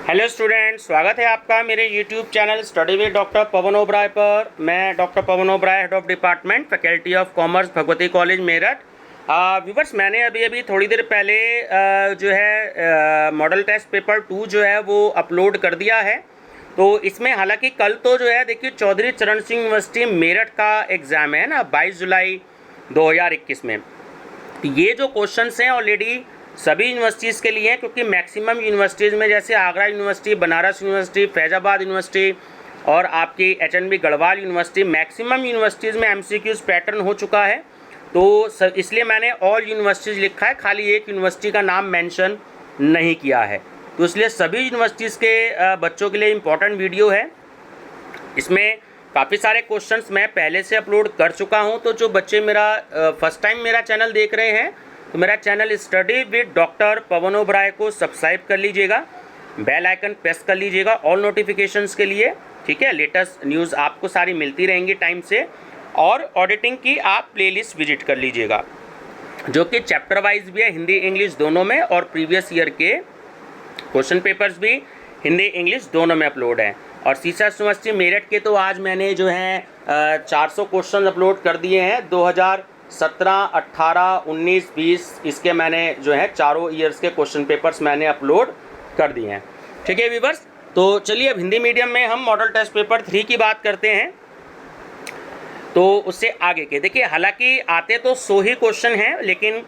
Hello students, स्वागत है आपका मेरे YouTube channel study with doctor Pawan Oberoi पर। मैं doctor Pawan Oberoi, head of department, faculty of commerce, Bhagwati college Meerut. Viewers, मैंने अभी थोड़ी देर पहले जो है मॉडल टेस्ट पेपर 2 जो है वो अपलोड कर दिया है। तो इसमें हालांकि कल तो जो है देखिए चौधरी चरण सिंह यूनिवर्सिटी मेरठ का एग्ज़ाम है ना 22 जुलाई 2021 में। ये जो क्वेश्चंस हैं ऑलरेडी सभी यूनिवर्सिटीज़ के लिए हैं, क्योंकि मैक्सिमम यूनिवर्सिटीज़ में जैसे Agra university, Banaras university, Faizabad university और आपकी HNB Garhwal university, maximum universities में एमसीक्यूज़ पैटर्न हो चुका है। तो इसलिए मैंने ऑल यूनिवर्सिटीज़ लिखा है, खाली एक यूनिवर्सिटी का नाम मेंशन नहीं किया है। तो इसलिए सभी यूनिवर्सिटीज़ के बच्चों के लिए इम्पॉर्टेंट वीडियो है। इसमें काफ़ी सारे क्वेश्चंस मैं पहले से अपलोड कर चुका हूं। तो जो बच्चे मेरा फर्स्ट टाइम मेरा चैनल देख रहे हैं तो मेरा channel study with doctor Pawan Oberoi को सब्सक्राइब कर लीजिएगा, बेल आइकन प्रेस कर लीजिएगा ऑल नोटिफिकेशंस के लिए, ठीक है। लेटेस्ट न्यूज़ आपको सारी मिलती रहेंगी टाइम से। और ऑडिटिंग की आप प्लेलिस्ट विजिट कर लीजिएगा, जो कि चैप्टर वाइज भी है, हिंदी इंग्लिश दोनों में, और प्रीवियस ईयर के क्वेश्चन पेपर्स भी हिंदी इंग्लिश दोनों में अपलोड हैं। और सीसा यूनिवर्सिटी मेरठ के तो आज मैंने जो है 400 क्वेश्चन अपलोड कर दिए हैं। 2017, 18, 19, 20 इसके मैंने जो है चारों ईयर्स के क्वेश्चन पेपर्स मैंने अपलोड कर दिए हैं, ठीक है व्यूवर्स। तो चलिए अब हिंदी मीडियम में हम मॉडल टेस्ट पेपर 3 की बात करते हैं। तो उससे आगे के देखिए, हालांकि आते तो 100 ही क्वेश्चन हैं, लेकिन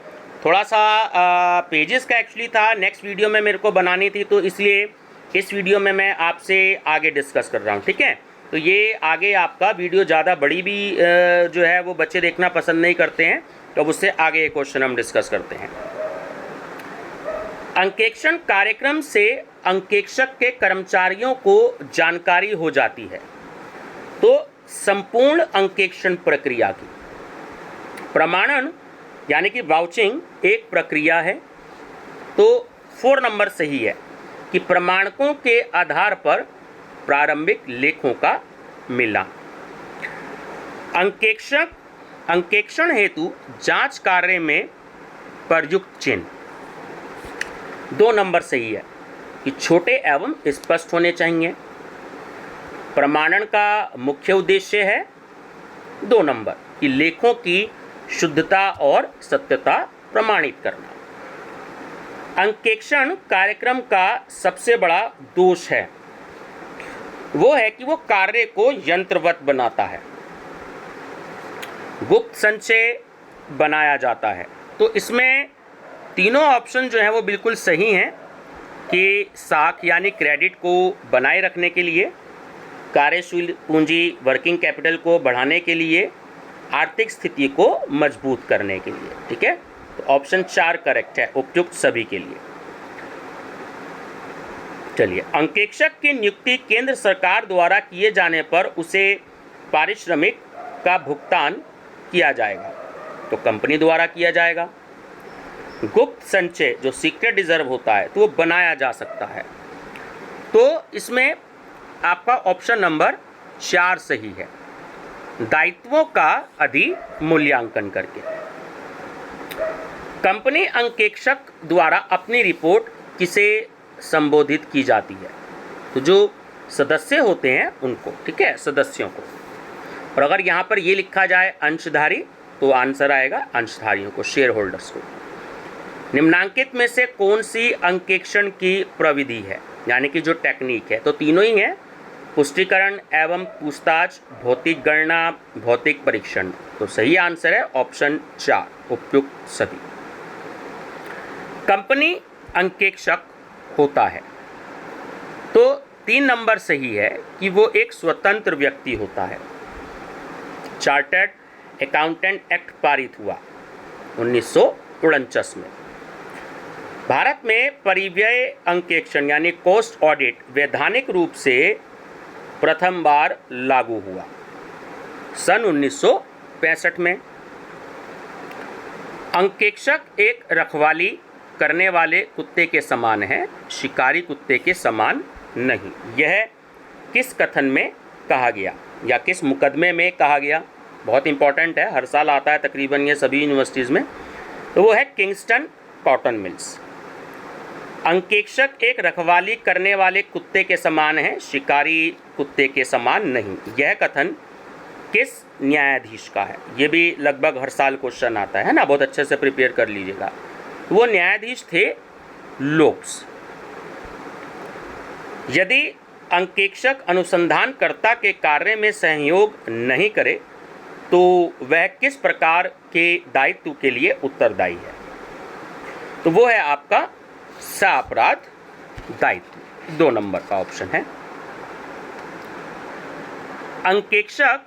थोड़ा सा पेजेस का एक्चुअली था, नेक्स्ट वीडियो में मेरे को बनानी थी, तो इसलिए इस वीडियो में मैं आपसे आगे डिस्कस कर रहा हूँ, ठीक है। तो ये आगे आपका वीडियो ज़्यादा बड़ी भी जो है वो बच्चे देखना पसंद नहीं करते हैं, तो अब उससे आगे ये क्वेश्चन हम डिस्कस करते हैं। अंकेक्षण कार्यक्रम से अंकेक्षक के कर्मचारियों को जानकारी हो जाती है। तो संपूर्ण अंकेक्षण प्रक्रिया की प्रमाणन यानी कि वाउचिंग एक प्रक्रिया है। तो 4 नंबर सही है कि प्रमाणकों के आधार पर प्रारंभिक लेखों का मिलान। अंकेक्षण हेतु जांच कार्य में प्रयुक्त चिन्ह 2 नंबर सही है कि छोटे एवं स्पष्ट होने चाहिए। प्रमाणन का मुख्य उद्देश्य है 2 नंबर कि लेखों की शुद्धता और सत्यता प्रमाणित करना। अंकेक्षण कार्यक्रम का सबसे बड़ा दोष है वो है कि वो कार्य को यंत्रवत बनाता है, गुप्त संचय बनाया जाता है। तो इसमें तीनों ऑप्शन जो हैं वो बिल्कुल सही हैं कि साख यानी क्रेडिट को बनाए रखने के लिए, कार्यशील पूंजी वर्किंग कैपिटल को बढ़ाने के लिए, आर्थिक स्थिति को मजबूत करने के लिए, ठीक है। तो ऑप्शन 4 करेक्ट है उपयुक्त सभी के लिए। चलिए, अंकेक्षक की नियुक्ति केंद्र सरकार द्वारा किए जाने पर उसे पारिश्रमिक का भुगतान किया जाएगा, तो कंपनी द्वारा किया जाएगा। गुप्त संचय जो सीक्रेट रिजर्व होता है तो वो बनाया जा सकता है। तो इसमें आपका ऑप्शन नंबर 4 सही है, दायित्वों का अधिमूल्यांकन करके। कंपनी अंकेक्षक द्वारा अपनी रिपोर्ट किसे संबोधित की जाती है? तो जो सदस्य होते हैं उनको, ठीक है, सदस्यों को। और अगर यहाँ पर ये लिखा जाए अंशधारी तो आंसर आएगा अंशधारियों को, शेयर होल्डर्स को। निम्नांकित में से कौन सी अंकेक्षण की प्रविधि है, यानी कि जो टेक्निक है? तो तीनों ही हैं, पुष्टिकरण एवं पूछताछ, भौतिक गणना, भौतिक परीक्षण। तो सही आंसर है ऑप्शन 4 उपयुक्त सभी। कंपनी अंकेक्षक होता है तो 3 नंबर सही है कि वो एक स्वतंत्र व्यक्ति होता है। चार्टर्ड अकाउंटेंट एक्ट पारित हुआ 1949 में। भारत में परिव्यय अंकेक्षण यानी कॉस्ट ऑडिट वैधानिक रूप से प्रथम बार लागू हुआ सन 1965 में। अंकेक्षक एक रखवाली करने वाले कुत्ते के समान है, शिकारी कुत्ते के समान नहीं। यह किस कथन में कहा गया या किस मुकदमे में कहा गया? बहुत इंपॉर्टेंट है, हर साल आता है तकरीबन ये सभी यूनिवर्सिटीज़ में। तो वो है किंगस्टन कॉटन मिल्स। अंकेक्षक एक रखवाली करने वाले कुत्ते के समान है, शिकारी कुत्ते के समान नहीं। यह कथन किस न्यायाधीश का है? ये भी लगभग हर साल क्वेश्चन आता है ना, बहुत अच्छे से प्रिपेयर कर लीजिएगा। वो न्यायाधीश थे लोब्स। यदि अंकेक्षक अनुसंधानकर्ता के कार्य में सहयोग नहीं करे तो वह किस प्रकार के दायित्व के लिए उत्तरदायी है? तो वो है आपका सापराध दायित्व। 2 नंबर का ऑप्शन है। अंकेक्षक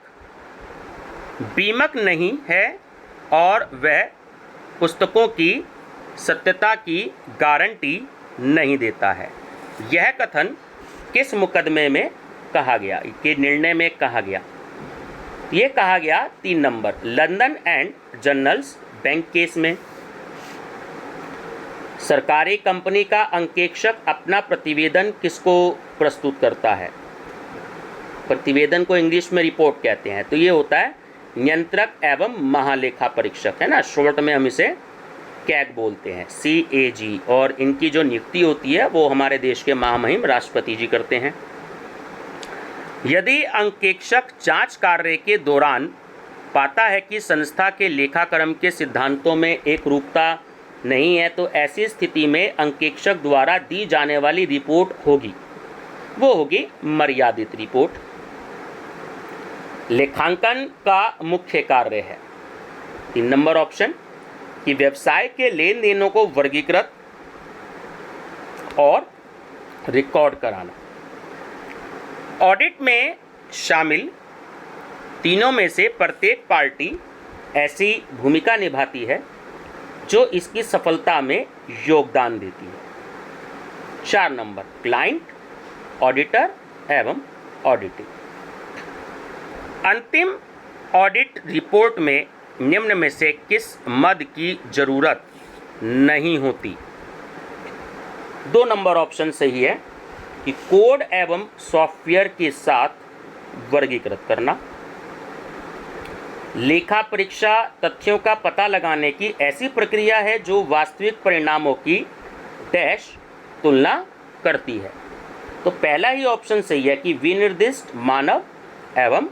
बीमक नहीं है और वह पुस्तकों की सत्यता की गारंटी नहीं देता है। यह कथन किस मुकदमे में कहा गया, के निर्णय में कहा गया? ये कहा गया 3 number, London and journals bank case में। सरकारी कंपनी का अंकेक्षक अपना प्रतिवेदन किसको प्रस्तुत करता है? प्रतिवेदन को इंग्लिश में रिपोर्ट कहते हैं, तो ये होता है नियंत्रक एवं महालेखा परीक्षक, है ना, शॉर्ट में हम इसे कैग बोलते हैं, CAG। और इनकी जो नियुक्ति होती है वो हमारे देश के महामहिम राष्ट्रपति जी करते हैं। यदि अंकेक्षक जांच कार्य के दौरान पाता है कि संस्था के लेखाक्रम के सिद्धांतों में एक रूपता नहीं है तो ऐसी स्थिति में अंकेक्षक द्वारा दी जाने वाली रिपोर्ट होगी, वो होगी मर्यादित रिपोर्ट। लेखांकन का मुख्य कार्य है, 3 नंबर ऑप्शन, कि व्यवसाय के लेन देनों को वर्गीकृत और रिकॉर्ड कराना। ऑडिट में शामिल तीनों में से प्रत्येक पार्टी ऐसी भूमिका निभाती है जो इसकी सफलता में योगदान देती है। 4 नंबर, क्लाइंट, ऑडिटर एवं ऑडिटिंग। अंतिम ऑडिट रिपोर्ट में निम्न में से किस मद की जरूरत नहीं होती? 2 नंबर ऑप्शन सही है कि कोड एवं सॉफ्टवेयर के साथ वर्गीकृत करना। लेखा परीक्षा तथ्यों का पता लगाने की ऐसी प्रक्रिया है जो वास्तविक परिणामों की डैश तुलना करती है। तो पहला ही ऑप्शन सही है कि विनिर्दिष्ट मानव एवं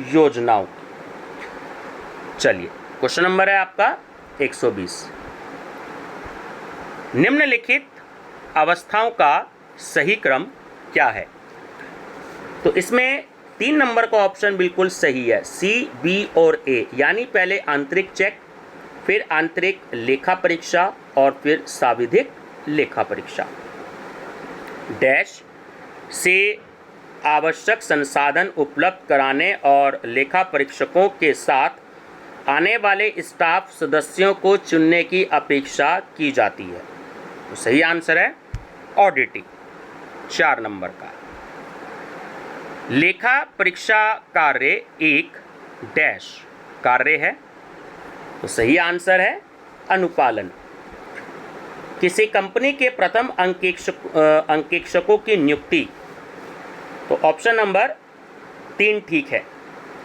योजनाओं। चलिए, क्वेश्चन नंबर है आपका 120। निम्नलिखित अवस्थाओं का सही क्रम क्या है? तो इसमें 3 नंबर का ऑप्शन बिल्कुल सही है, C, B और A, यानी पहले आंतरिक चेक, फिर आंतरिक लेखा परीक्षा और फिर साविधिक लेखा परीक्षा। डैश से आवश्यक संसाधन उपलब्ध कराने और लेखा परीक्षकों के साथ आने वाले स्टाफ सदस्यों को चुनने की अपेक्षा की जाती है। तो सही आंसर है ऑडिटिंग, 4 नंबर का। लेखा परीक्षा कार्य एक डैश कार्य है, तो सही आंसर है अनुपालन। किसी कंपनी के प्रथम अंकेक्षकों की नियुक्ति, तो ऑप्शन नंबर 3 ठीक है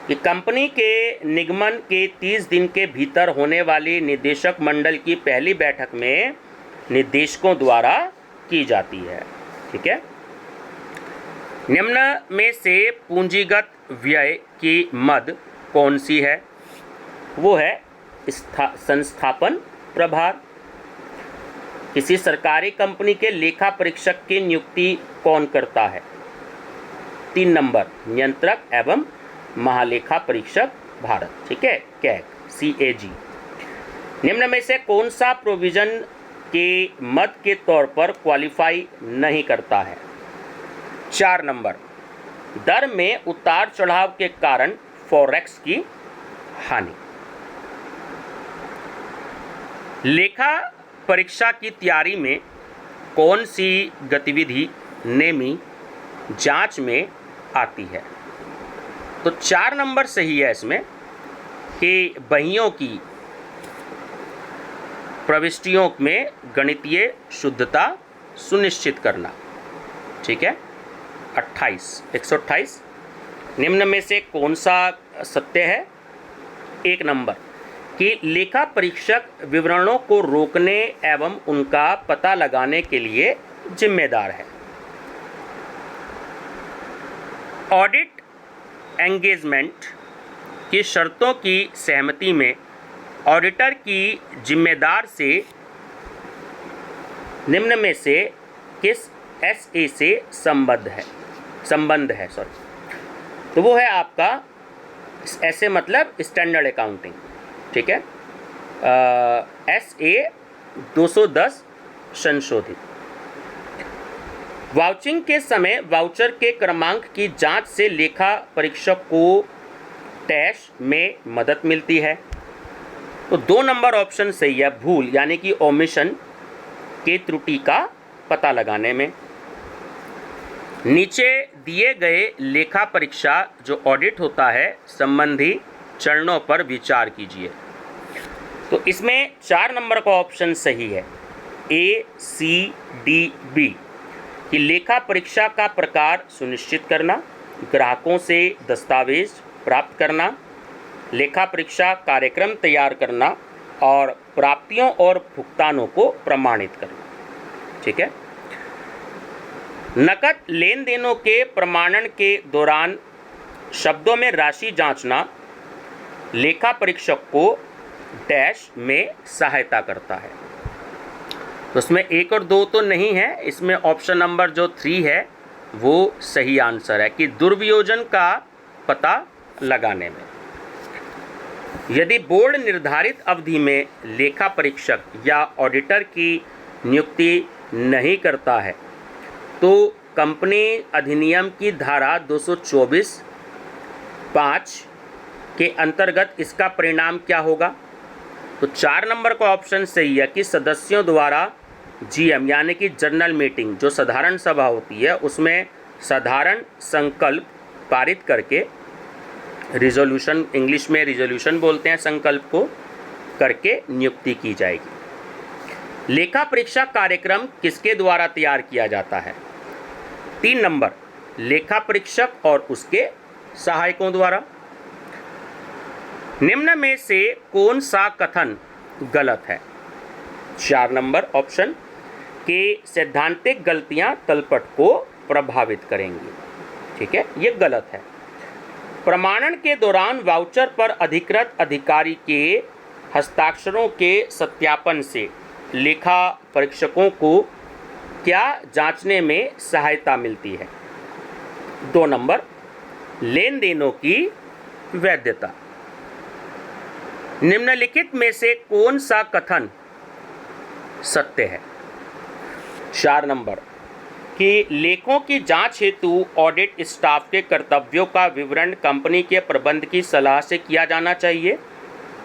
कि कंपनी के निगमन के 30 दिन के भीतर होने वाली निदेशक मंडल की पहली बैठक में निदेशकों द्वारा की जाती है। ठीक है। निम्न में से पूंजीगत व्यय की मद कौन सी है? वो है संस्थापन प्रभार। किसी सरकारी कंपनी के लेखा परीक्षक की नियुक्ति कौन करता है? 3 नंबर, नियंत्रक एवं महालेखा परीक्षक भारत। ठीक है, कैग, CAG। निम्न में से कौन सा प्रोविजन के मद के तौर पर क्वालिफाई नहीं करता है? 4 नंबर, दर में उतार चढ़ाव के कारण फॉरेक्स की हानि। लेखा परीक्षा की तैयारी में कौन सी गतिविधि नेमी जांच में आती है? तो 4 नंबर सही है इसमें कि बहियों की प्रविष्टियों में गणितीय शुद्धता सुनिश्चित करना। ठीक है। 128 निम्न में से कौन सा सत्य है? 1 नंबर कि लेखा परीक्षक विवरणों को रोकने एवं उनका पता लगाने के लिए जिम्मेदार है। ऑडिट एंगेजमेंट की शर्तों की सहमति में ऑडिटर की जिम्मेदार से निम्न में से किस एसए से संबंध है तो वो है आपका एसए मतलब स्टैंडर्ड अकाउंटिंग, ठीक है। एसए 210 संशोधित। वाउचिंग के समय वाउचर के क्रमांक की जांच से लेखा परीक्षक को टैश में मदद मिलती है। तो 2 नंबर ऑप्शन सही है, भूल यानी कि ओमिशन के त्रुटि का पता लगाने में। नीचे दिए गए लेखा परीक्षा जो ऑडिट होता है संबंधी चरणों पर विचार कीजिए। तो इसमें 4 नंबर का ऑप्शन सही है, ए सी डी बी, कि लेखा परीक्षा का प्रकार सुनिश्चित करना, ग्राहकों से दस्तावेज प्राप्त करना, लेखा परीक्षा कार्यक्रम तैयार करना और प्राप्तियों और भुगतानों को प्रमाणित करना, ठीक है। नकद लेन देनों के प्रमाणन के दौरान शब्दों में राशि जांचना लेखा परीक्षक को डैश में सहायता करता है। तो इसमें 1 और 2 तो नहीं है, इसमें ऑप्शन नंबर जो 3 है वो सही आंसर है कि दुर्वियोजन का पता लगाने में। यदि बोर्ड निर्धारित अवधि में लेखा परीक्षक या ऑडिटर की नियुक्ति नहीं करता है तो कंपनी अधिनियम की धारा 224(5) के अंतर्गत इसका परिणाम क्या होगा। तो 4 नंबर का ऑप्शन सही है कि सदस्यों द्वारा जीएम यानी कि जनरल मीटिंग जो साधारण सभा होती है उसमें साधारण संकल्प पारित करके, रिजोल्यूशन इंग्लिश में रिजोल्यूशन बोलते हैं संकल्प को, करके नियुक्ति की जाएगी। लेखा परीक्षा कार्यक्रम किसके द्वारा तैयार किया जाता है। 3 नंबर लेखा परीक्षक और उसके सहायकों द्वारा। निम्न में से कौन सा कथन गलत है। 4 नंबर ऑप्शन के सैद्धांतिक गलतियां तलपट को प्रभावित करेंगी, ठीक है, ये गलत है। प्रमाणन के दौरान वाउचर पर अधिकृत अधिकारी के हस्ताक्षरों के सत्यापन से लेखा परीक्षकों को क्या जांचने में सहायता मिलती है। 2 नंबर लेन देनों की वैधता। निम्नलिखित में से कौन सा कथन सत्य है। 4 नंबर कि लेखों की जांच हेतु ऑडिट स्टाफ के कर्तव्यों का विवरण कंपनी के प्रबंध की सलाह से किया जाना चाहिए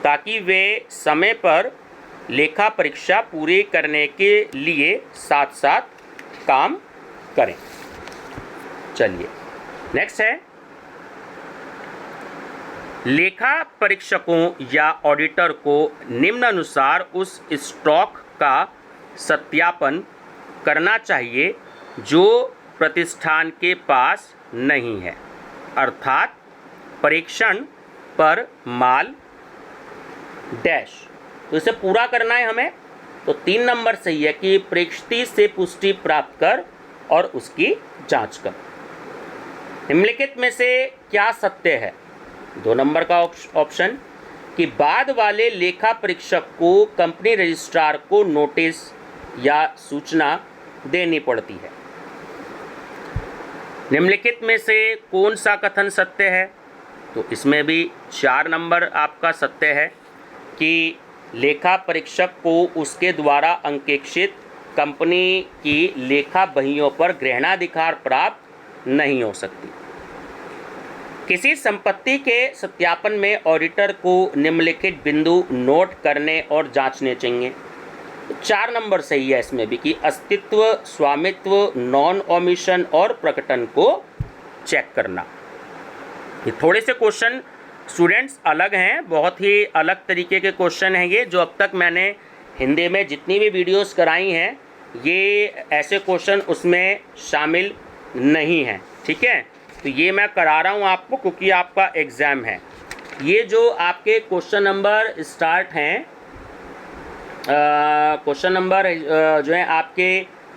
ताकि वे समय पर लेखा परीक्षा पूरी करने के लिए साथ साथ काम करें। चलिए नेक्स्ट है, लेखा परीक्षकों या ऑडिटर को निम्नानुसार उस स्टॉक का सत्यापन करना चाहिए जो प्रतिष्ठान के पास नहीं है, अर्थात परीक्षण पर माल डैश। तो इसे पूरा करना है हमें। तो 3 नंबर सही है कि प्रेक्षित से पुष्टि प्राप्त कर और उसकी जांच कर। निम्नलिखित में से क्या सत्य है। 2 नंबर का ऑप्शन कि बाद वाले लेखा परीक्षक को कंपनी रजिस्ट्रार को नोटिस या सूचना देनी पड़ती है। निम्नलिखित में से कौन सा कथन सत्य है। तो इसमें भी 4 नंबर आपका सत्य है कि लेखा परीक्षक को उसके द्वारा अंकेक्षित कंपनी की लेखा बहियों पर ग्रहणाधिकार प्राप्त नहीं हो सकती। किसी संपत्ति के सत्यापन में ऑडिटर को निम्नलिखित बिंदु नोट करने और जांचने चाहिए। 4 नंबर सही है इसमें भी कि अस्तित्व, स्वामित्व, नॉन ओमिशन और प्रकटन को चेक करना। ये थोड़े से क्वेश्चन स्टूडेंट्स अलग हैं, बहुत ही अलग तरीके के क्वेश्चन हैं ये, जो अब तक मैंने हिंदी में जितनी भी वीडियोस कराई हैं ये ऐसे क्वेश्चन उसमें शामिल नहीं हैं, ठीक है। तो ये मैं करा रहा हूँ आपको क्योंकि आपका एग्ज़ाम है। ये जो आपके क्वेश्चन नंबर स्टार्ट हैं, क्वेश्चन नंबर जो है आपके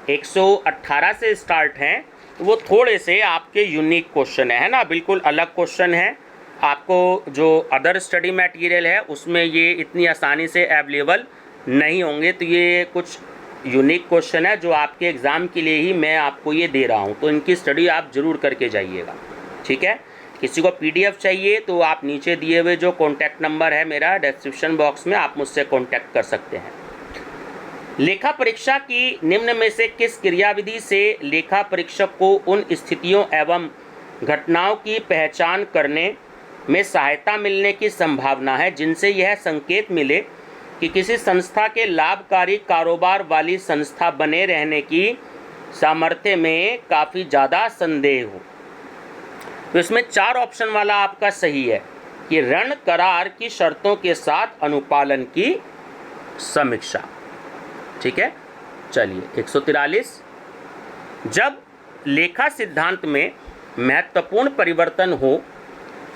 118 से स्टार्ट हैं, वो थोड़े से आपके यूनिक क्वेश्चन है ना, बिल्कुल अलग क्वेश्चन है। आपको जो अदर स्टडी मटेरियल है उसमें ये इतनी आसानी से अवेलेबल नहीं होंगे, तो ये कुछ यूनिक क्वेश्चन है जो आपके एग्ज़ाम के लिए ही मैं आपको ये दे रहा हूँ, तो इनकी स्टडी आप ज़रूर करके जाइएगा, ठीक है। किसी को पीडीएफ चाहिए तो आप नीचे दिए हुए जो कॉन्टैक्ट नंबर है मेरा डिस्क्रिप्शन बॉक्स में, आप मुझसे कॉन्टैक्ट कर सकते हैं। लेखा परीक्षा की निम्न में से किस क्रियाविधि से लेखा परीक्षक को उन स्थितियों एवं घटनाओं की पहचान करने में सहायता मिलने की संभावना है जिनसे यह संकेत मिले कि किसी संस्था के लाभकारी कारोबार वाली संस्था बने रहने की सामर्थ्य में काफ़ी ज़्यादा संदेह हो। तो इसमें 4 ऑप्शन वाला आपका सही है कि ऋण करार की शर्तों के साथ अनुपालन की समीक्षा, ठीक है। चलिए 143, जब लेखा सिद्धांत में महत्वपूर्ण परिवर्तन हो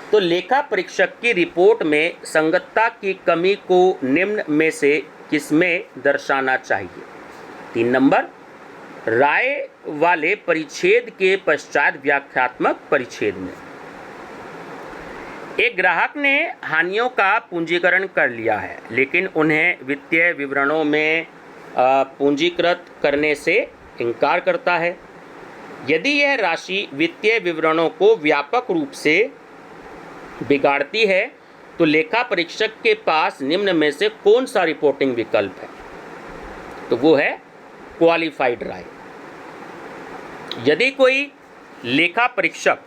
तो लेखा परीक्षक की रिपोर्ट में संगतता की कमी को निम्न में से किसमें दर्शाना चाहिए। 3 नंबर, राय वाले परिच्छेद के पश्चात व्याख्यात्मक परिच्छेद में एक ग्राहक ने हानियों का पूंजीकरण कर लिया है लेकिन उन्हें वित्तीय विवरणों में पूंजीकृत करने से इनकार करता है। यदि यह राशि वित्तीय विवरणों को व्यापक रूप से बिगाड़ती है तो लेखा परीक्षक के पास निम्न में से कौन सा रिपोर्टिंग विकल्प है, तो वो है क्वालिफाइड राय। यदि कोई लेखा परीक्षक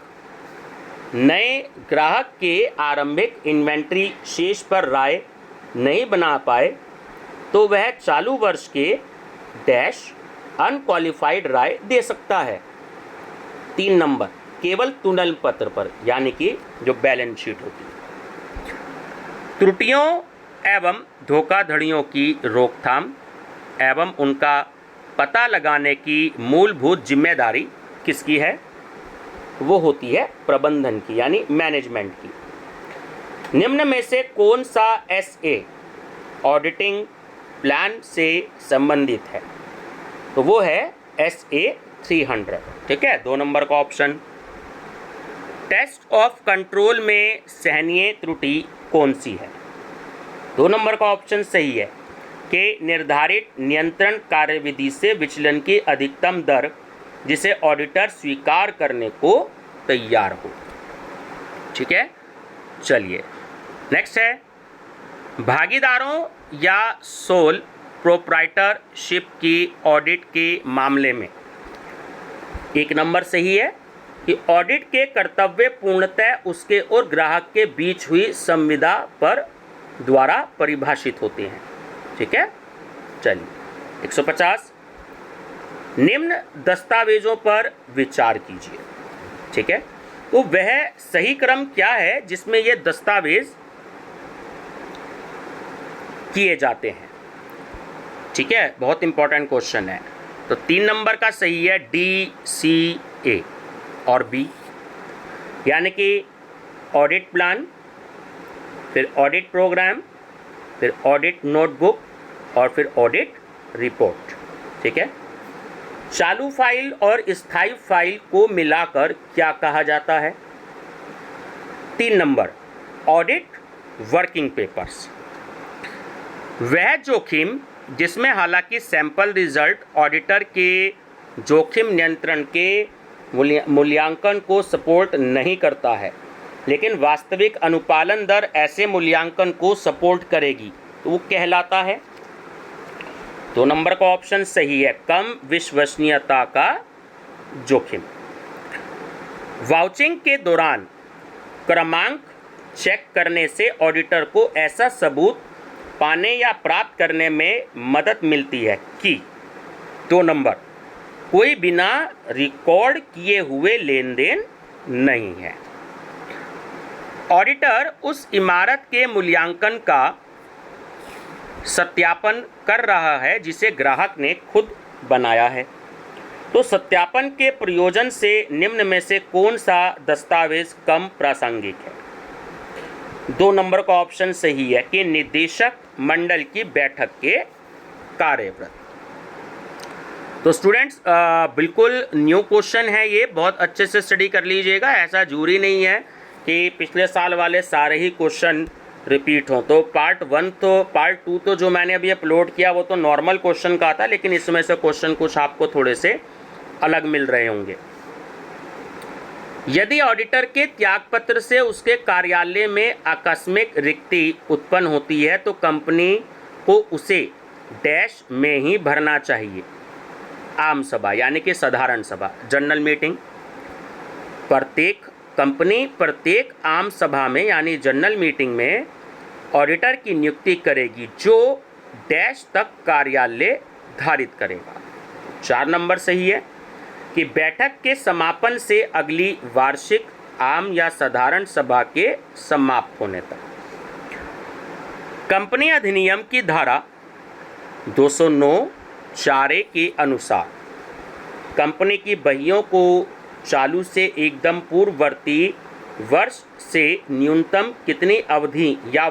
नए ग्राहक के आरंभिक इन्वेंट्री शेष पर राय नहीं बना पाए तो वह चालू वर्ष के डैश अनक्वालिफाइड राय दे सकता है। 3 नंबर, केवल तुलन पत्र पर, यानी कि जो बैलेंस शीट होती है। त्रुटियों एवं धोखाधड़ियों की रोकथाम एवं उनका पता लगाने की मूलभूत जिम्मेदारी किसकी है, वो होती है प्रबंधन की, यानी मैनेजमेंट की। निम्न में से कौन सा एसए ऑडिटिंग प्लान से संबंधित है, तो वो है SA 300, ठीक है। 2 नंबर का ऑप्शन। टेस्ट ऑफ कंट्रोल में सहनीय त्रुटि कौन सी है, 2 नंबर का ऑप्शन सही है कि निर्धारित नियंत्रण कार्यविधि से विचलन की अधिकतम दर जिसे ऑडिटर स्वीकार करने को तैयार हो, ठीक है। चलिए नेक्स्ट है, भागीदारों या सोल प्रोप्राइटरशिप की ऑडिट के मामले में 1 नंबर सही है कि ऑडिट के कर्तव्य पूर्णतः उसके और ग्राहक के बीच हुई संविदा पर द्वारा परिभाषित होते हैं, ठीक है। चलिए 150, निम्न दस्तावेजों पर विचार कीजिए, ठीक है। तो वह सही क्रम क्या है जिसमें ये दस्तावेज किए जाते हैं, ठीक है, बहुत इंपॉर्टेंट क्वेश्चन है। तो 3 नंबर का सही है DCA और B, यानी कि ऑडिट प्लान, फिर ऑडिट प्रोग्राम, फिर ऑडिट नोटबुक और फिर ऑडिट रिपोर्ट, ठीक है। चालू फाइल और स्थायी फाइल को मिलाकर क्या कहा जाता है। 3 नंबर, ऑडिट वर्किंग पेपर्स, वह जोखिम जिसमें हालांकि सैंपल रिजल्ट ऑडिटर के जोखिम नियंत्रण के मूल्यांकन को सपोर्ट नहीं करता है लेकिन वास्तविक अनुपालन दर ऐसे मूल्यांकन को सपोर्ट करेगी, तो वो कहलाता है। 2 नंबर का ऑप्शन सही है, कम विश्वसनीयता का जोखिम। वाउचिंग के दौरान क्रमांक चेक करने से ऑडिटर को ऐसा सबूत पाने या प्राप्त करने में मदद मिलती है कि 2 नंबर, कोई बिना रिकॉर्ड किए हुए लेन देन नहीं है। ऑडिटर उस इमारत के मूल्यांकन का सत्यापन कर रहा है जिसे ग्राहक ने खुद बनाया है। तो सत्यापन के प्रयोजन से निम्न में से कौन सा दस्तावेज कम प्रासंगिक है। 2 नंबर का ऑप्शन सही है कि निदेशक मंडल की बैठक के कार्यव्रत। तो स्टूडेंट्स बिल्कुल न्यू क्वेश्चन है ये, बहुत अच्छे से स्टडी कर लीजिएगा। ऐसा जरूरी नहीं है कि पिछले साल वाले सारे ही क्वेश्चन रिपीट हों। तो पार्ट 2 तो जो मैंने अभी अपलोड किया वो तो नॉर्मल क्वेश्चन का था, लेकिन इसमें से क्वेश्चन कुछ आपको थोड़े से अलग मिल रहे होंगे। यदि ऑडिटर के त्यागपत्र से उसके कार्यालय में आकस्मिक रिक्ति उत्पन्न होती है तो कंपनी को उसे डैश में ही भरना चाहिए। आम सभा यानी कि साधारण सभा, जनरल मीटिंग। प्रत्येक आम सभा में यानी जनरल मीटिंग में ऑडिटर की नियुक्ति करेगी जो डैश तक कार्यालय धारित करेगा। 4 नंबर सही है कि बैठक के समापन से अगली वार्षिक आम या साधारण सभा के समाप्त होने तक। कंपनी अधिनियम की धारा 209(4)A के अनुसार कंपनी की बहियों को चालू से एकदम पूर्ववर्ती वर्ष से न्यूनतम कितनी अवधि या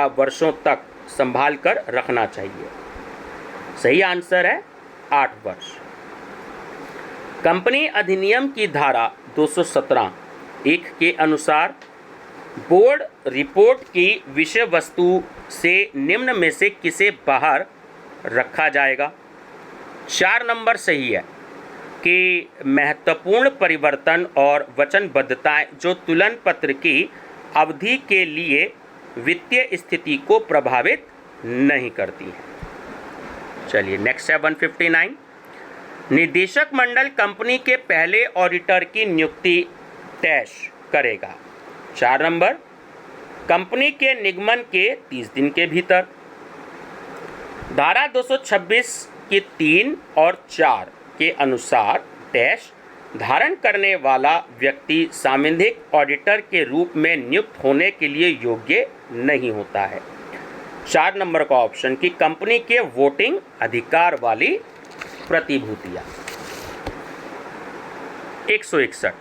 वर्षों तक संभाल कर रखना चाहिए? सही आंसर है 8 वर्ष। कंपनी अधिनियम की धारा 217(1) के अनुसार बोर्ड रिपोर्ट की विषय वस्तु से निम्न में से किसे बाहर रखा जाएगा? 4 नंबर सही है कि महत्वपूर्ण परिवर्तन और वचनबद्धताएं जो तुलन पत्र की अवधि के लिए वित्तीय स्थिति को प्रभावित नहीं करती हैं। चलिए नेक्स्ट है 159। निदेशक मंडल कंपनी के पहले ऑडिटर की नियुक्ति डैश करेगा। 4 नंबर कंपनी के निगमन के 30 दिन के भीतर। धारा 226 की 3 और 4 के अनुसार डैश धारण करने वाला व्यक्ति सांविधिक ऑडिटर के रूप में नियुक्त होने के लिए योग्य नहीं होता है। 4 नंबर का ऑप्शन कि कंपनी के वोटिंग अधिकार वाली प्रतिभूतियां। 161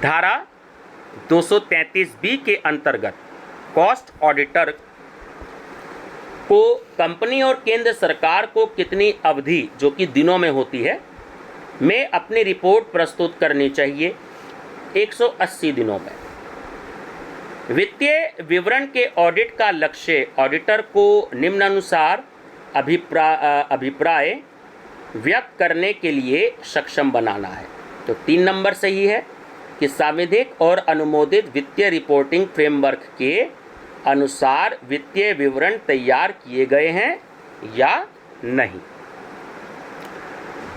धारा 233(b) के अंतर्गत कॉस्ट ऑडिटर को कंपनी और केंद्र सरकार को कितनी अवधि, जो कि दिनों में होती है, में अपनी रिपोर्ट प्रस्तुत करनी चाहिए? 180 दिनों में। वित्तीय विवरण के ऑडिट का लक्ष्य ऑडिटर को निम्नानुसार अभिप्राय व्यक्त करने के लिए सक्षम बनाना है। तो 3 नंबर सही है कि सांविधिक और अनुमोदित वित्तीय रिपोर्टिंग फ्रेमवर्क के अनुसार वित्तीय विवरण तैयार किए गए हैं या नहीं।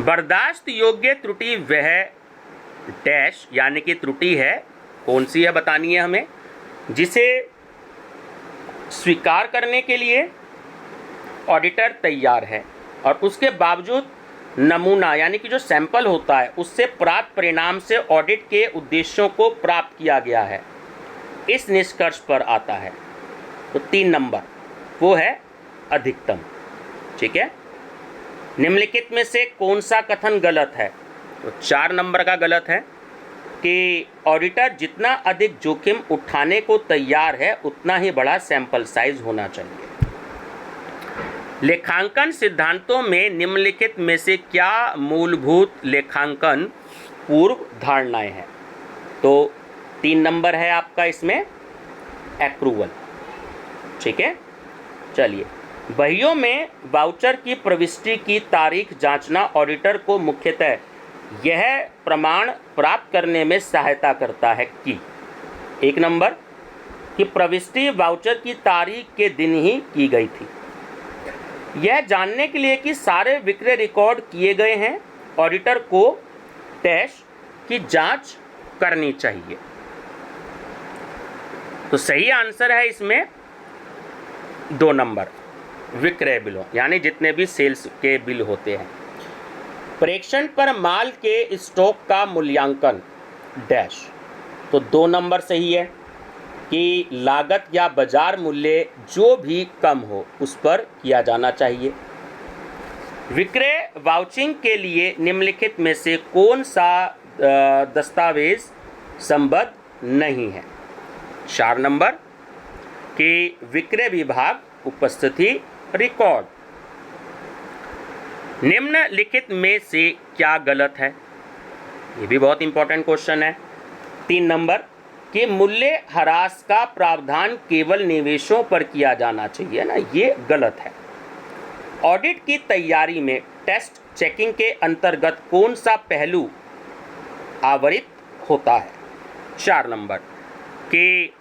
बर्दाश्त योग्य त्रुटि वह डैश यानी कि त्रुटि है, कौन सी है बतानी है हमें, जिसे स्वीकार करने के लिए ऑडिटर तैयार है और उसके बावजूद नमूना यानी कि जो सैंपल होता है उससे प्राप्त परिणाम से ऑडिट के उद्देश्यों को प्राप्त किया गया है, इस निष्कर्ष पर आता है। तो 3 नंबर वो है अधिकतम। ठीक है, निम्नलिखित में से कौन सा कथन गलत है? तो 4 नंबर का गलत है कि ऑडिटर जितना अधिक जोखिम उठाने को तैयार है उतना ही बड़ा सैंपल साइज होना चाहिए। लेखांकन सिद्धांतों में निम्नलिखित में से क्या मूलभूत लेखांकन पूर्व धारणाएं हैं? तो 3 नंबर है आपका इसमें एक्रूवल। ठीक है, चलिए बहियों में वाउचर की प्रविष्टि की तारीख जांचना ऑडिटर को मुख्यतः यह प्रमाण प्राप्त करने में सहायता करता है कि 1 नंबर कि प्रविष्टि वाउचर की तारीख के दिन ही की गई थी। यह जानने के लिए कि सारे विक्रय रिकॉर्ड किए गए हैं ऑडिटर को डैश की जांच करनी चाहिए। तो सही आंसर है इसमें 2 नंबर, विक्रय बिलों यानी जितने भी सेल्स के बिल होते हैं। प्रेषण पर माल के स्टॉक का मूल्यांकन डैश। तो 2 नंबर सही है कि लागत या बाजार मूल्य जो भी कम हो उस पर किया जाना चाहिए। विक्रय वाउचिंग के लिए निम्नलिखित में से कौन सा दस्तावेज संबद्ध नहीं है। 4 नंबर कि विक्रय विभाग उपस्थिति रिकॉर्ड। निम्नलिखित में से क्या गलत है? ये भी बहुत इंपॉर्टेंट क्वेश्चन है। 3 नंबर कि मूल्य ह्रास का प्रावधान केवल निवेशों पर किया जाना चाहिए ना, ये गलत है। ऑडिट की तैयारी में टेस्ट चेकिंग के अंतर्गत कौन सा पहलू आवरित होता है? 4 नंबर कि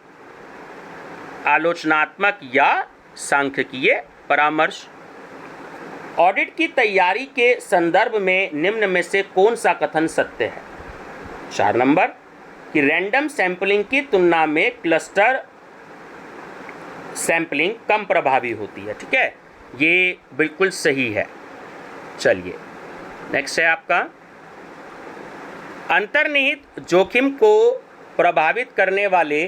आलोचनात्मक या सांख्यिकीय परामर्श। ऑडिट की तैयारी के संदर्भ में निम्न में से कौन सा कथन सत्य है? 4 नंबर कि रैंडम सैंपलिंग की तुलना में क्लस्टर सैंपलिंग कम प्रभावी होती है। ठीक है, ये बिल्कुल सही है। चलिए नेक्स्ट है आपका, अंतर्निहित जोखिम को प्रभावित करने वाले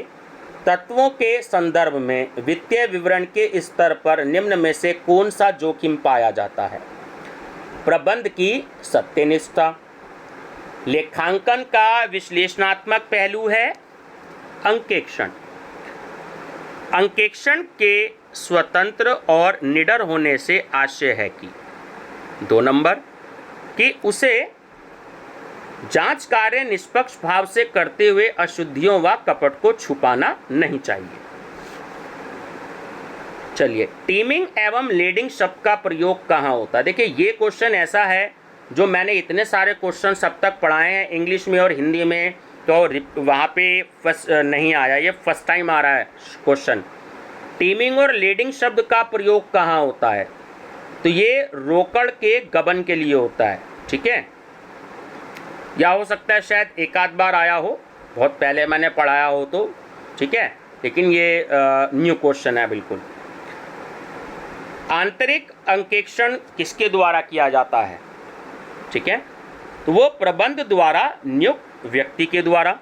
तत्वों के संदर्भ में वित्तीय विवरण के स्तर पर निम्न में से कौन सा जोखिम पाया जाता है? प्रबंध की सत्यनिष्ठा। लेखांकन का विश्लेषणात्मक पहलू है अंकेक्षण। अंकेक्षण के स्वतंत्र और निडर होने से आशय है कि 2 नंबर कि उसे जांच कार्य निष्पक्ष भाव से करते हुए अशुद्धियों व कपट को छुपाना नहीं चाहिए। चलिए, टीमिंग एवं लीडिंग शब्द का प्रयोग कहाँ होता है? देखिए, ये क्वेश्चन ऐसा है जो मैंने इतने सारे क्वेश्चन सब तक पढ़ाए हैं इंग्लिश में और हिंदी में, तो वहाँ पे फर्स्ट नहीं आया, ये फर्स्ट टाइम आ रहा है क्वेश्चन। टीमिंग और लीडिंग शब्द का प्रयोग कहाँ होता है? तो ये रोकड़ के गबन के लिए होता है। ठीक है, या हो सकता है शायद एक आध बार आया हो, बहुत पहले मैंने पढ़ाया हो तो, ठीक है, लेकिन ये न्यू क्वेश्चन है बिल्कुल। आंतरिक अंकेक्षण किसके द्वारा किया जाता है? ठीक है, तो वो प्रबंध द्वारा नियुक्त व्यक्ति के द्वारा।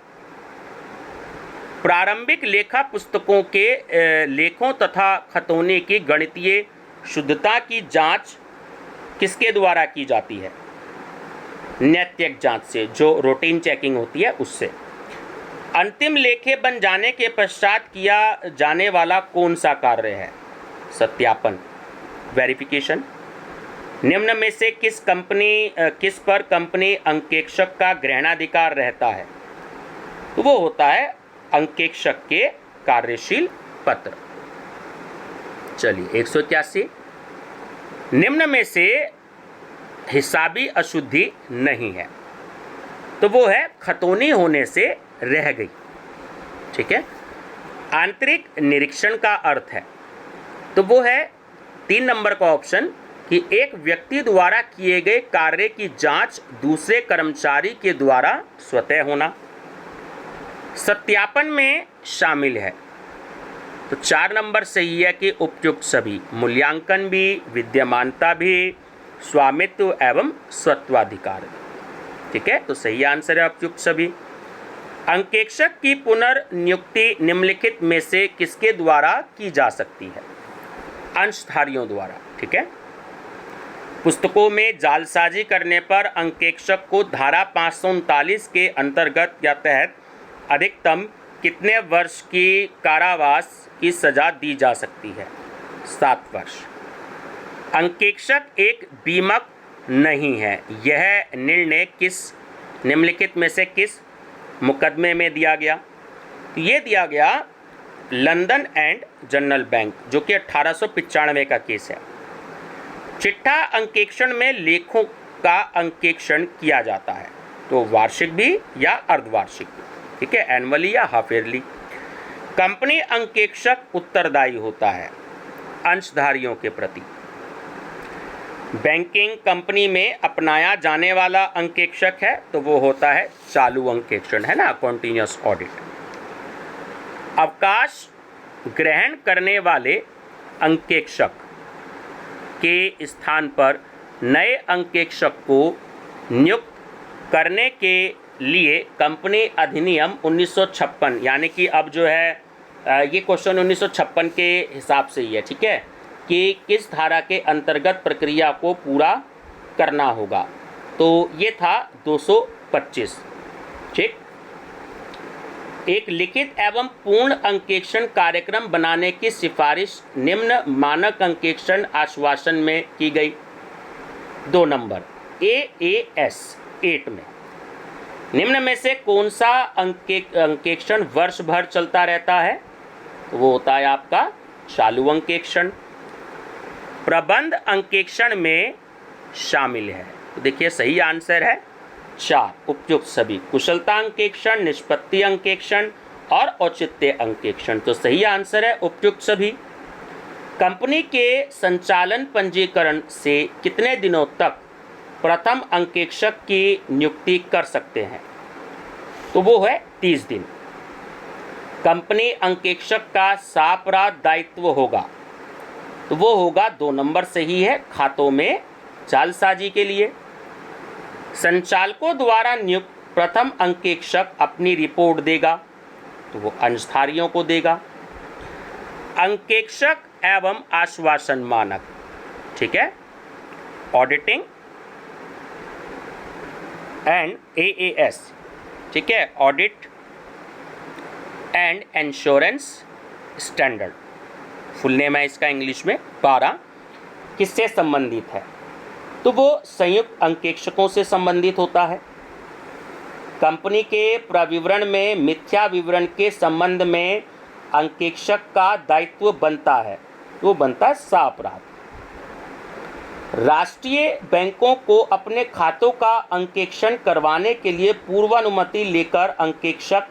प्रारंभिक लेखा पुस्तकों के लेखों तथा खतौनी की गणितीय शुद्धता की जांच किसके द्वारा की जाती है? नैतिक जांच से, जो रूटीन चेकिंग होती है उससे। अंतिम लेखे बन जाने के पश्चात किया जाने वाला कौन सा कार्य है? सत्यापन, वेरिफिकेशन। निम्न में से किस पर कंपनी अंकेक्षक का ग्रहणाधिकार रहता है? तो वो होता है अंकेक्षक के कार्यशील पत्र। चलिए 181, निम्न में से हिसाबी अशुद्धि नहीं है, तो वो है खतौनी होने से रह गई। ठीक है, आंतरिक निरीक्षण का अर्थ है, तो वो है 3 नंबर का ऑप्शन कि एक व्यक्ति द्वारा किए गए कार्य की जांच दूसरे कर्मचारी के द्वारा स्वतः होना। सत्यापन में शामिल है, तो 4 नंबर सही है कि उपयुक्त सभी, मूल्यांकन भी, विद्यमानता भी, स्वामित्व एवं स्वत्वाधिकार। ठीक है, तो सही आंसर है उपयुक्त सभी। अंकेक्षक की पुनर्नियुक्ति निम्नलिखित में से किसके द्वारा की जा सकती है? अंशधारियों द्वारा। ठीक है, पुस्तकों में जालसाजी करने पर अंकेक्षक को धारा 539 के अंतर्गत या तहत अधिकतम कितने वर्ष की कारावास की सजा दी जा सकती है? 7 वर्ष। अंकेक्षक एक बीमक नहीं है, यह निर्णय किस निम्नलिखित में से किस मुकदमे में दिया गया? तो ये दिया गया लंदन एंड जनरल बैंक, जो कि 1895 का केस है। चिट्ठा अंकेक्षण में लेखों का अंकेक्षण किया जाता है, तो वार्षिक भी या अर्धवार्षिक भी। ठीक है, एनुअली या हाफ ईयरली। कंपनी अंकेक्षक उत्तरदायी होता है अंशधारियों के प्रति। बैंकिंग कंपनी में अपनाया जाने वाला अंकेक्षक है, तो वो होता है चालू अंकेक्षण, है ना, कॉन्टिन्यूअस ऑडिट। अवकाश ग्रहण करने वाले अंकेक्षक के स्थान पर नए अंकेक्षक को नियुक्त करने के लिए कंपनी अधिनियम 1956, यानी कि अब जो है ये क्वेश्चन 1956 के हिसाब से ही है। ठीक है, कि किस धारा के अंतर्गत प्रक्रिया को पूरा करना होगा, तो ये था 225। ठीक, एक लिखित एवं पूर्ण अंकेक्षण कार्यक्रम बनाने की सिफारिश निम्न मानक अंकेक्षण आश्वासन में की गई। 2 नंबर AAS 8 में निम्न में से कौन सा अंकेक्षण वर्ष भर चलता रहता है? तो वो होता है आपका चालू अंकेक्षण। प्रबंध अंकेक्षण में शामिल है, तो देखिए सही आंसर है 4 उपयुक्त सभी। कुशलता अंकेक्षण, निष्पत्ति अंकेक्षण और औचित्य अंकेक्षण, तो सही आंसर है उपयुक्त सभी। कंपनी के संचालन पंजीकरण से कितने दिनों तक प्रथम अंकेक्षक की नियुक्ति कर सकते हैं? तो वो है 30 दिन। कंपनी अंकेक्षक का सापराध दायित्व होगा, तो वो होगा 2 नंबर सही है, खातों में जालसाजी के लिए। संचालकों द्वारा नियुक्त प्रथम अंकेक्षक अपनी रिपोर्ट देगा, तो वो अंशधारियों को देगा। अंकेक्षक एवं आश्वासन मानक, ठीक है, ऑडिटिंग एंड AAS, ठीक है, audit and insurance standard, full name है इसका इंग्लिश में। 12 किससे संबंधित है? तो वो संयुक्त अंकेक्षकों से संबंधित होता है। कंपनी के प्रविवरण में मिथ्या विवरण के संबंध में अंकेक्षक का दायित्व बनता है, वो बनता है सापराध। राष्ट्रीय बैंकों को अपने खातों का अंकेक्षण करवाने के लिए पूर्वानुमति लेकर अंकेक्षक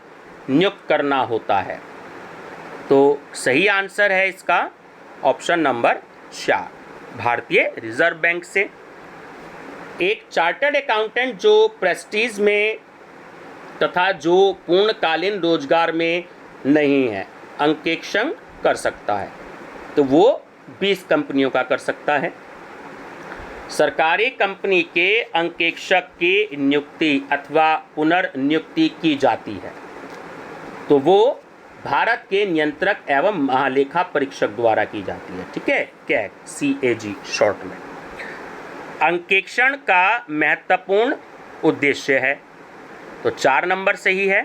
नियुक्त करना होता है, तो सही आंसर है इसका ऑप्शन नंबर 4, भारतीय रिजर्व बैंक से। एक चार्टर्ड अकाउंटेंट जो प्रेस्टीज में तथा जो पूर्णकालीन रोजगार में नहीं है अंकेक्षण कर सकता है, तो वो 20 कंपनियों का कर सकता है। सरकारी कंपनी के अंकेक्षक की नियुक्ति अथवा पुनर्नियुक्ति की जाती है, तो वो भारत के नियंत्रक एवं महालेखा परीक्षक द्वारा की जाती है, ठीक है, CAG शॉर्ट में। अंकेक्षण का महत्वपूर्ण उद्देश्य है, तो 4 नंबर सही है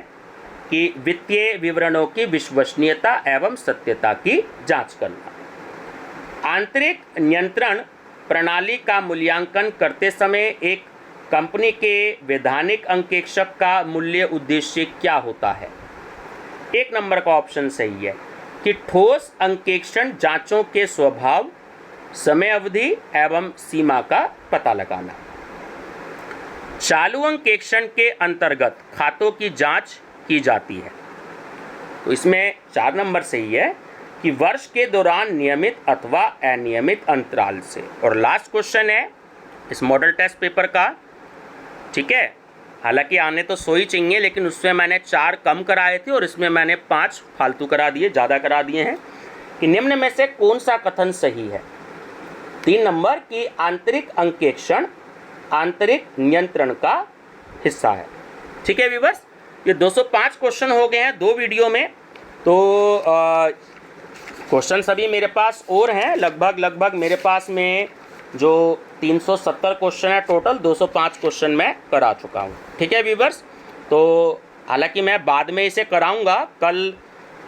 कि वित्तीय विवरणों की विश्वसनीयता एवं सत्यता की जांच करना। आंतरिक नियंत्रण प्रणाली का मूल्यांकन करते समय एक कंपनी के वैधानिक अंकेक्षक का मूल्य उद्देश्य क्या होता है? 1 नंबर का ऑप्शन सही है कि ठोस अंकेक्षण जांचों के स्वभाव, समय अवधि एवं सीमा का पता लगाना। चालू अंकेक्षण के अंतर्गत खातों की जांच की जाती है, तो इसमें 4 नंबर सही है कि वर्ष के दौरान नियमित अथवा अनियमित अंतराल से। और लास्ट क्वेश्चन है इस मॉडल टेस्ट पेपर का, ठीक है, हालांकि आने तो 100 ही चाहिए, लेकिन उसमें मैंने 4 कम कराए थे और इसमें मैंने 5 फालतू करा दिए, ज़्यादा करा दिए हैं। कि निम्न में से कौन सा कथन सही है? 3 नंबर की आंतरिक अंकेक्षण आंतरिक नियंत्रण का हिस्सा है, ठीक है व्यूअर्स। ये 205 क्वेश्चन हो गए हैं 2 वीडियो में, तो क्वेश्चन सभी मेरे पास और हैं, लगभग मेरे पास में जो 370 क्वेश्चन है टोटल, 205 क्वेश्चन मैं करा चुका हूँ, ठीक है व्यूअर्स। तो हालांकि मैं बाद में इसे कराऊंगा कल,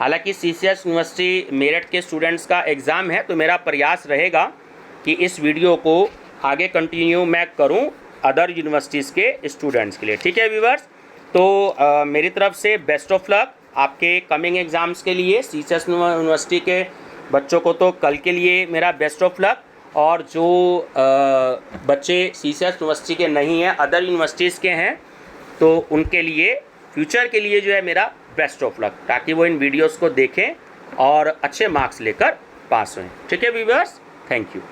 हालांकि CCS यूनिवर्सिटी मेरठ के स्टूडेंट्स का एग्ज़ाम है, तो मेरा प्रयास रहेगा कि इस वीडियो को आगे कंटिन्यू मैं करूं अदर यूनिवर्सिटीज़ के स्टूडेंट्स के लिए, ठीक है व्यूअर्स। तो मेरी तरफ से बेस्ट ऑफ लक आपके कमिंग एग्ज़ाम्स के लिए। CCS यूनिवर्सिटी के बच्चों को तो कल के लिए मेरा बेस्ट ऑफ लक, और जो बच्चे CCS यूनिवर्सिटी के नहीं हैं, अदर यूनिवर्सिटीज़ के हैं, तो उनके लिए फ्यूचर के लिए जो है मेरा बेस्ट ऑफ लक, ताकि वो इन वीडियोस को देखें और अच्छे मार्क्स लेकर पास हों, ठीक है व्यूअर्स। Thank you.